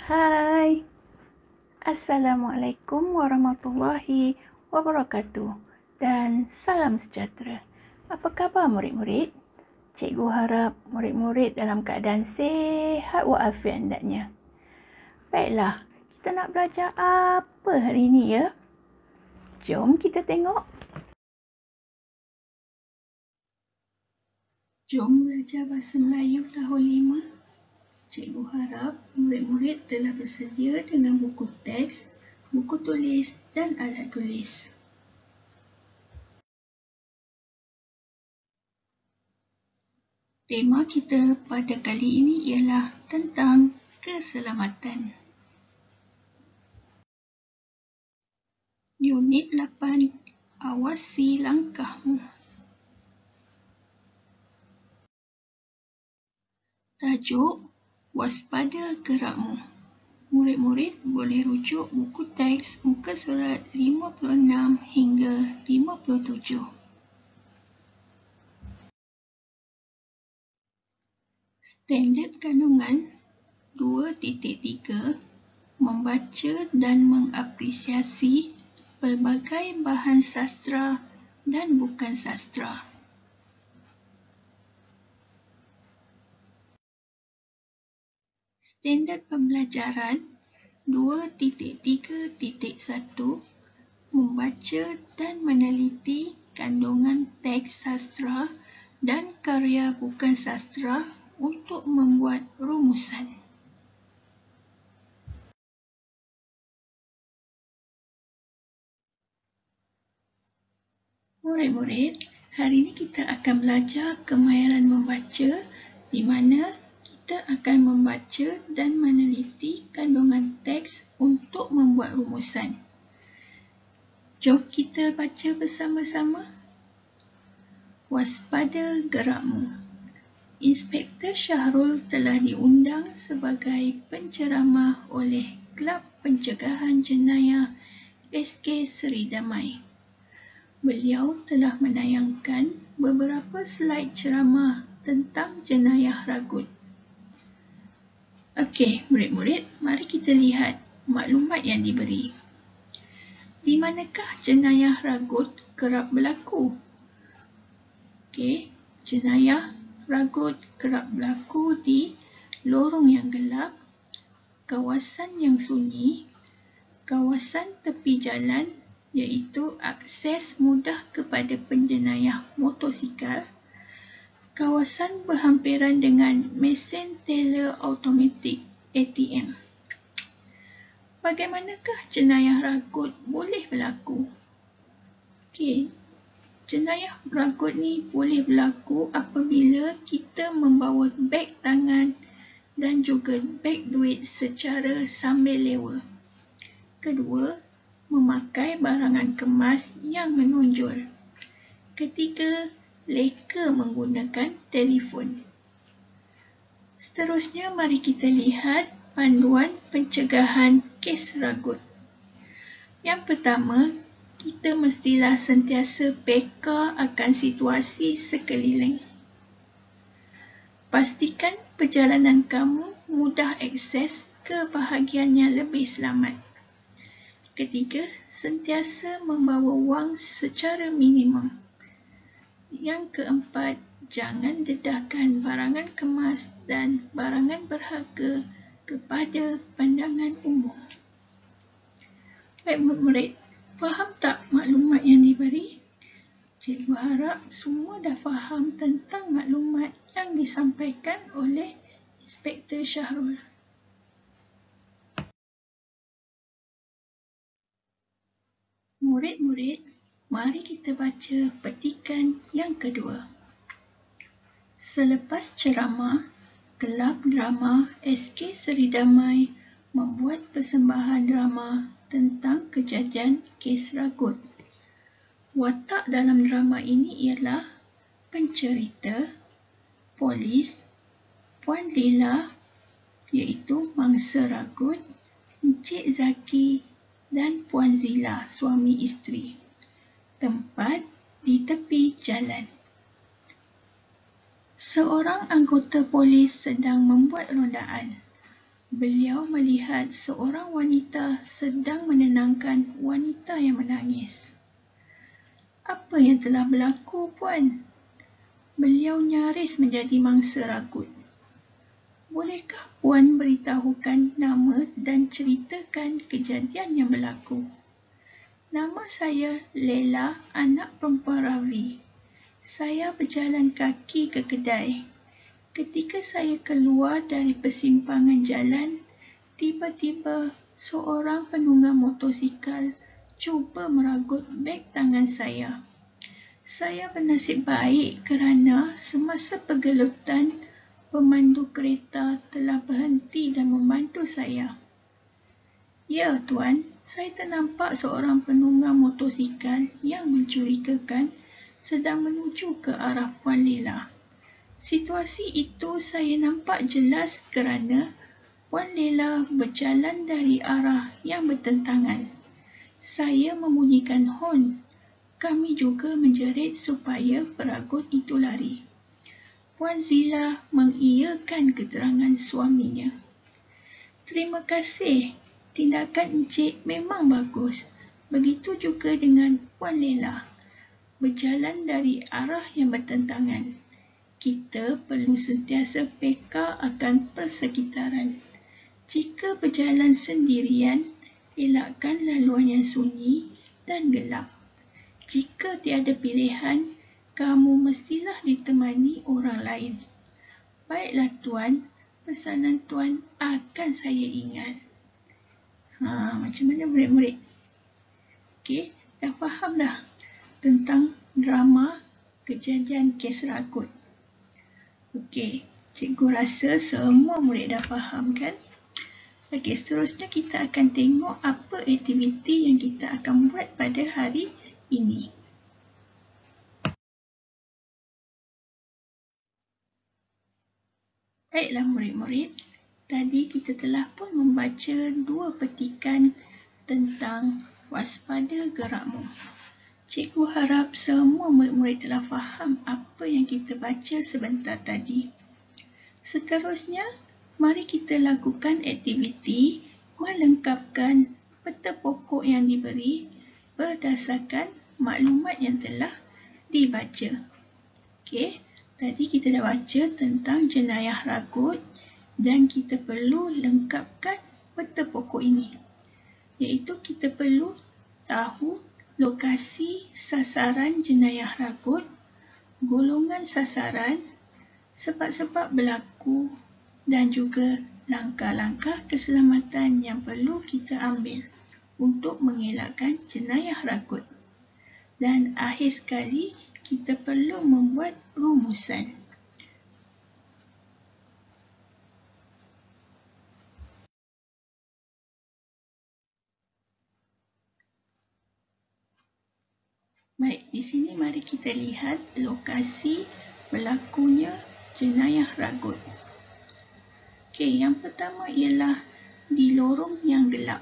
Hai, Assalamualaikum warahmatullahi wabarakatuh dan salam sejahtera. Apa khabar murid-murid? Cikgu harap murid-murid dalam keadaan sihat walafiat hendaknya. Baiklah, kita nak belajar apa hari ini ya? Jom kita tengok. Jom belajar bahasa Melayu tahun 5. Cikgu harap murid-murid telah bersedia dengan buku teks, buku tulis dan alat tulis. Tema kita pada kali ini ialah tentang keselamatan. Unit 8, awasi langkahmu. Tajuk, waspada gerakmu. Murid-murid boleh rujuk buku teks muka surat 56 hingga 57. Standard kandungan 2.3 membaca dan mengapresiasi pelbagai bahan sastra dan bukan sastra. Standard pembelajaran 2.3.1 membaca dan meneliti kandungan teks sastra dan karya bukan sastra untuk membuat rumusan. Murid-murid, hari ini kita akan belajar kemahiran membaca di mana kita akan membaca dan meneliti kandungan teks untuk membuat rumusan. Jom kita baca bersama-sama. Waspada gerakmu. Inspektor Syahrul telah diundang sebagai penceramah oleh Kelab Pencegahan Jenayah SK Seri Damai. Beliau telah menayangkan beberapa slaid ceramah tentang jenayah ragut. Okey, murid-murid, mari kita lihat maklumat yang diberi. Di manakah jenayah ragut kerap berlaku? Okey, jenayah ragut kerap berlaku di lorong yang gelap, kawasan yang sunyi, kawasan tepi jalan iaitu akses mudah kepada penjenayah motosikal, kawasan berhampiran dengan mesin teller automatik ATM. Bagaimanakah jenayah ragut boleh berlaku? Okey, jenayah ragut ni boleh berlaku apabila kita membawa beg tangan dan juga beg duit secara sambil lewa. Kedua, memakai barangan kemas yang menonjol. Ketiga, leka menggunakan telefon. Seterusnya, mari kita lihat panduan pencegahan kes ragut. Yang pertama, kita mestilah sentiasa peka akan situasi sekeliling. Pastikan perjalanan kamu mudah akses ke bahagian yang lebih selamat. Ketiga, sentiasa membawa wang secara minimum. Yang keempat, jangan dedahkan barangan kemas dan barangan berharga kepada pandangan umum. Baik murid-murid, faham tak maklumat yang diberi? Cikgu harap semua dah faham tentang maklumat yang disampaikan oleh Inspektor Syahrul. Murid-murid, mari kita baca petikan yang kedua. Selepas ceramah, Kelab Drama SK Seri Damai membuat persembahan drama tentang kejadian kes ragut. Watak dalam drama ini ialah pencerita, polis, Puan Lila iaitu mangsa ragut, Encik Zaki dan Puan Zila, suami isteri. Tempat di tepi jalan. Seorang anggota polis sedang membuat rondaan. Beliau melihat seorang wanita sedang menenangkan wanita yang menangis. Apa yang telah berlaku, Puan? Beliau nyaris menjadi mangsa ragut. Bolehkah Puan beritahukan nama dan ceritakan kejadian yang berlaku? Nama saya Lela, anak perempuan Ravi. Saya berjalan kaki ke kedai. Ketika saya keluar dari persimpangan jalan, tiba-tiba seorang penunggang motosikal cuba meragut beg tangan saya. Saya bernasib baik kerana semasa pergelutan, pemandu kereta telah berhenti dan membantu saya. Ya, Tuan, saya ternampak seorang penunggang motosikal yang mencurigakan sedang menuju ke arah Puan Lela. Situasi itu saya nampak jelas kerana Puan Lela berjalan dari arah yang bertentangan. Saya membunyikan hon. Kami juga menjerit supaya peragut itu lari. Puan Zila mengiyakan keterangan suaminya. Terima kasih. Tindakan Encik memang bagus. Begitu juga dengan Puan Lela. Berjalan dari arah yang bertentangan. Kita perlu sentiasa peka akan persekitaran. Jika berjalan sendirian, elakkan laluan yang sunyi dan gelap. Jika tiada pilihan, kamu mestilah ditemani orang lain. Baiklah Tuan, pesanan Tuan akan saya ingat. Macam mana murid-murid? Okey, dah faham dah tentang drama kejadian kes ragut. Okey, cikgu rasa semua murid dah faham kan? Okey, seterusnya kita akan tengok apa aktiviti yang kita akan buat pada hari ini. Baiklah murid-murid, tadi kita telah pun membaca 2 petikan tentang waspada gerakmu. Cikgu harap semua murid-murid telah faham apa yang kita baca sebentar tadi. Seterusnya, mari kita lakukan aktiviti melengkapkan peta pokok yang diberi berdasarkan maklumat yang telah dibaca. Okey, tadi kita dah baca tentang jenayah ragut dan kita perlu lengkapkan peta pokok ini. Iaitu kita perlu tahu lokasi sasaran jenayah ragut, golongan sasaran, sebab-sebab berlaku dan juga langkah-langkah keselamatan yang perlu kita ambil untuk mengelakkan jenayah ragut. Dan akhir sekali, kita perlu membuat rumusan. Baik, di sini mari kita lihat lokasi berlakunya jenayah ragut. Okey, yang pertama ialah di lorong yang gelap.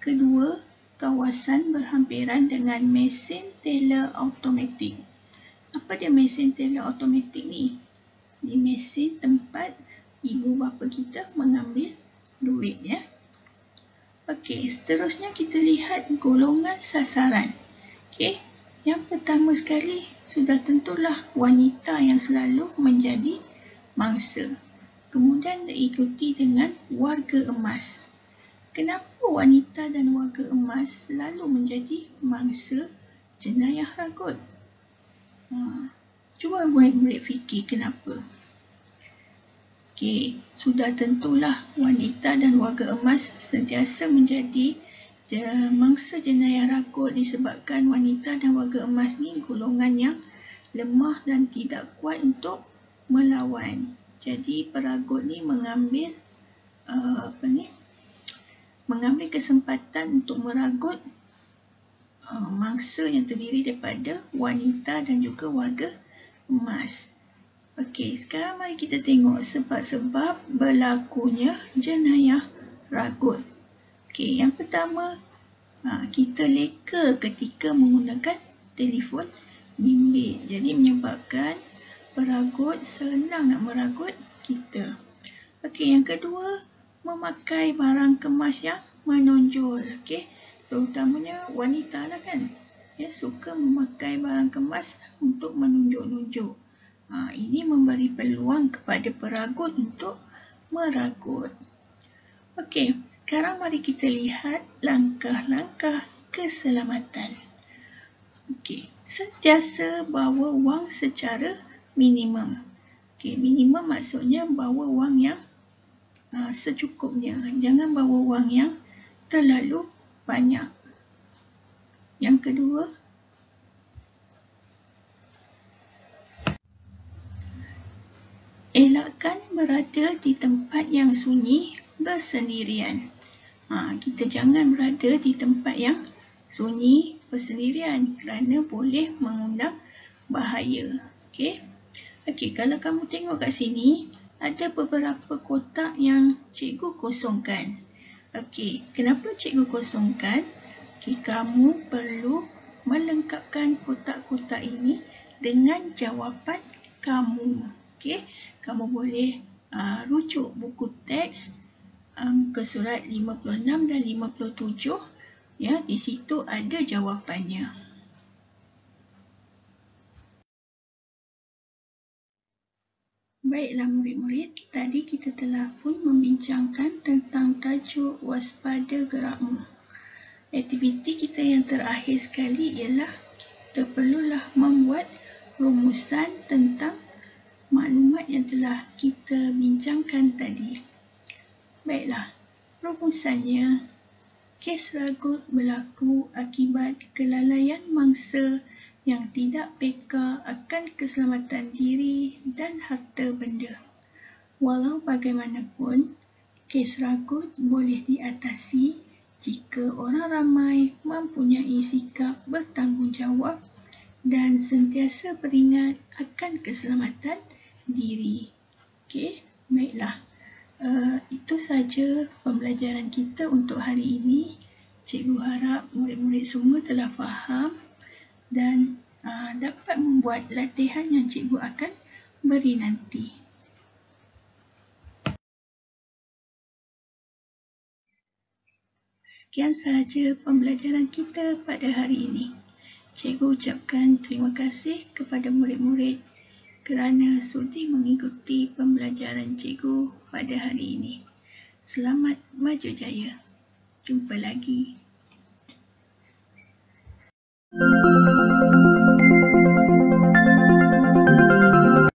Kedua, kawasan berhampiran dengan mesin teller automatik. Apa dia mesin teller automatik ni? Di mesin tempat ibu bapa kita mengambil duit ya. Okey, seterusnya kita lihat golongan sasaran. Okey, yang pertama sekali sudah tentulah wanita yang selalu menjadi mangsa. Kemudian diikuti dengan warga emas. Kenapa wanita dan warga emas selalu menjadi mangsa jenayah ragut? Cuba murid-murid fikir kenapa. Okey, sudah tentulah wanita dan warga emas sentiasa menjadi mangsa jenayah ragut disebabkan wanita dan warga emas ni golongan yang lemah dan tidak kuat untuk melawan. Jadi peragut ni mengambil mengambil kesempatan untuk meragut mangsa yang terdiri daripada wanita dan juga warga emas. Okey, sekarang mari kita tengok sebab-sebab berlakunya jenayah ragut. Okey, yang pertama, kita leka ketika menggunakan telefon bimbit. Jadi menyebabkan peragut senang nak meragut kita. Okey, yang kedua, memakai barang kemas yang menonjol. Okey, terutamanya wanita lah kan. Ya, suka memakai barang kemas untuk menunjuk-nunjuk. Ini memberi peluang kepada peragut untuk meragut. Okey, sekarang mari kita lihat langkah-langkah keselamatan. Okey, sentiasa bawa wang secara minimum. Okey, minimum maksudnya bawa wang yang secukupnya. Jangan bawa wang yang terlalu banyak. Yang kedua, elakkan berada di tempat yang sunyi bersendirian. Kita jangan berada di tempat yang sunyi bersendirian kerana boleh mengundang bahaya. Okey, kalau kamu tengok kat sini, ada beberapa kotak yang cikgu kosongkan. Okey, kenapa cikgu kosongkan? Okey, kamu perlu melengkapkan kotak-kotak ini dengan jawapan kamu. Okey, kamu boleh rujuk buku teks ke surat 56 dan 57. Ya, di situ ada jawapannya. Baiklah murid-murid, tadi kita telah pun membincangkan tentang tajuk waspada gerakmu. Aktiviti kita yang terakhir sekali ialah kita perlulah membuat rumusan tentang maklumat yang telah kita bincangkan tadi. Baiklah, rumusannya, kes ragut berlaku akibat kelalaian mangsa yang tidak peka akan keselamatan diri dan harta benda. Walau bagaimanapun, kes ragut boleh diatasi jika orang ramai mempunyai sikap bertanggungjawab dan sentiasa beringat akan keselamatan diri. Okey, baiklah. Itu saja pembelajaran kita untuk hari ini. Cikgu harap murid-murid semua telah faham dan dapat membuat latihan yang cikgu akan beri nanti. Sekian sahaja pembelajaran kita pada hari ini. Cikgu ucapkan terima kasih kepada murid-murid kerana sudi mengikuti pembelajaran cikgu pada hari ini. Selamat maju jaya. Jumpa lagi.